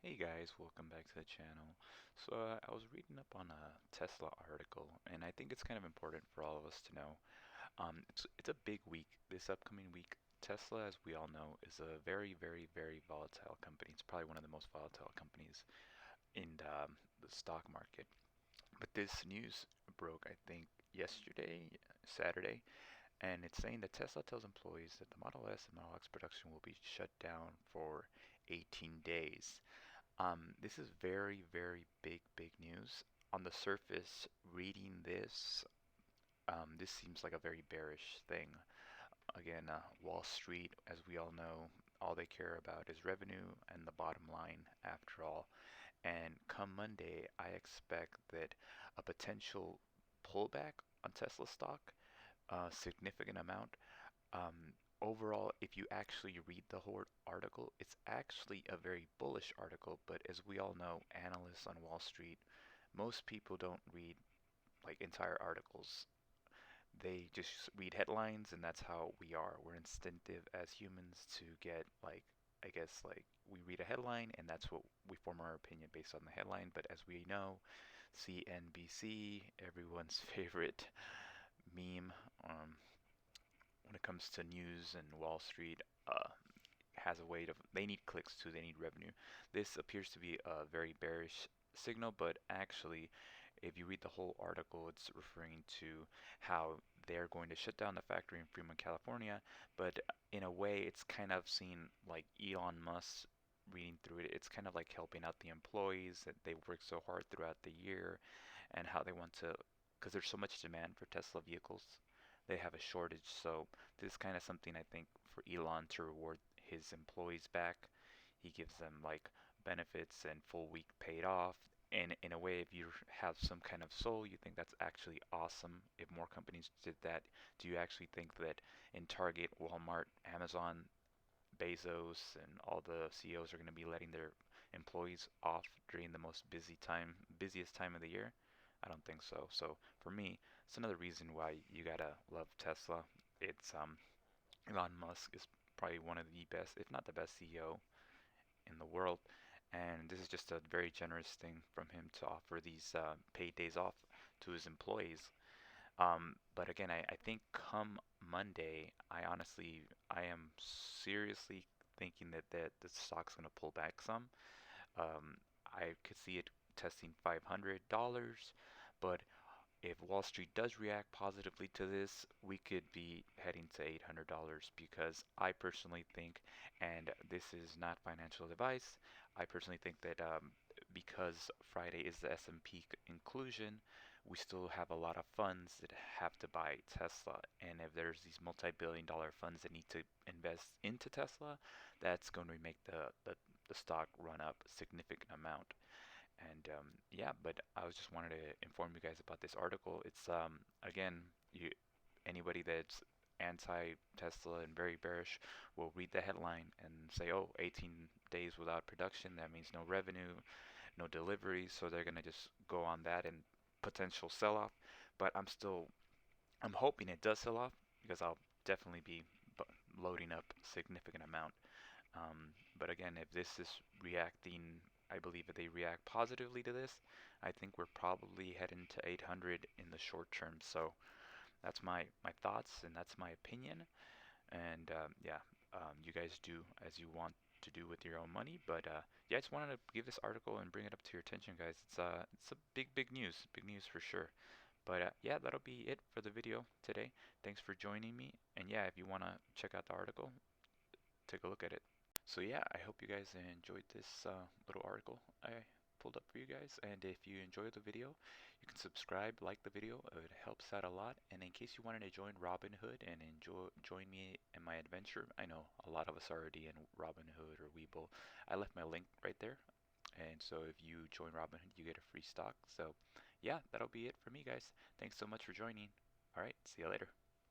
Hey guys, welcome back to the channel. I was reading up on a Tesla article, and I think it's kind of important for all of us to know. It's a big week. This upcoming week, Tesla, as we all know, is a very volatile company. It's probably one of the most volatile companies in the stock market. But this news broke, I think, yesterday, Saturday, and it's saying that Tesla tells employees that the Model S and Model X production will be shut down for 18 days. This is very big news. On the surface, reading this, this seems like a very bearish thing. Again, Wall Street, as we all know, all they care about is revenue and the bottom line after all. And come Monday, I expect that a potential pullback on Tesla stock, a significant amount. Overall, if you actually read the whole article, it's actually a very bullish article, but as we all know, analysts on Wall Street, most people don't read like entire articles. They just read headlines, and that's how we are. We're instinctive as humans to get like, I guess, like we read a headline and that's what we form our opinion based on the headline. But as we know, CNBC, everyone's favorite meme, when it comes to news and Wall Street, has a way to, they need clicks too, they need revenue. This appears to be a very bearish signal, but actually, if you read the whole article, it's referring to how they're going to shut down the factory in Fremont, California. But in a way, it's kind of seen like Elon Musk, reading through it, it's kind of like helping out the employees that they work so hard throughout the year and how they want to, because there's so much demand for Tesla vehicles, they have a shortage. So this is kind of something I think for Elon to reward his employees back. He gives them like benefits and full week paid off. And in a way, if you have some kind of soul, you think that's actually awesome. If more companies did that, do you actually think that in Target, Walmart, Amazon, Bezos, and all the CEOs are going to be letting their employees off during the busiest time of the year? I don't think so. So for me, it's another reason why you gotta love Tesla. It's Elon Musk is probably one of the best, if not the best CEO in the world. And this is just a very generous thing from him to offer these paid days off to his employees. But again, I think come Monday, I am seriously thinking that the stock's going to pull back some. I could see it testing $500, but if Wall Street does react positively to this, we could be heading to $800 because I personally think, and this is not financial advice, I personally think that because Friday is the S&P inclusion, we still have a lot of funds that have to buy Tesla. And if there's these multi-billion dollar funds that need to invest into Tesla, that's going to make the stock run up a significant amount. And yeah, but I was just wanted to inform you guys about this article. It's again, anybody that's anti-Tesla and very bearish will read the headline and say, "Oh, 18 days without production. That means no revenue, no delivery." So they're gonna just go on that and potential sell-off. But I'm hoping it does sell off because I'll definitely be loading up a significant amount. But again, if this is reacting, I believe if they react positively to this, I think we're probably heading to 800 in the short term. So that's my thoughts and that's my opinion. And yeah, you guys do as you want to do with your own money. But yeah, I just wanted to give this article and bring it up to your attention, guys. It's a big news for sure. But yeah, that'll be it for the video today. Thanks for joining me. And yeah, if you want to check out the article, take a look at it. So yeah, I hope you guys enjoyed this little article I pulled up for you guys. And if you enjoyed the video, you can subscribe, like the video. It helps out a lot. And in case you wanted to join Robinhood and join me in my adventure, I know a lot of us are already in Robinhood or Webull. I left my link right there. And so if you join Robinhood, you get a free stock. So yeah, that'll be it for me, guys. Thanks so much for joining. All right, see you later.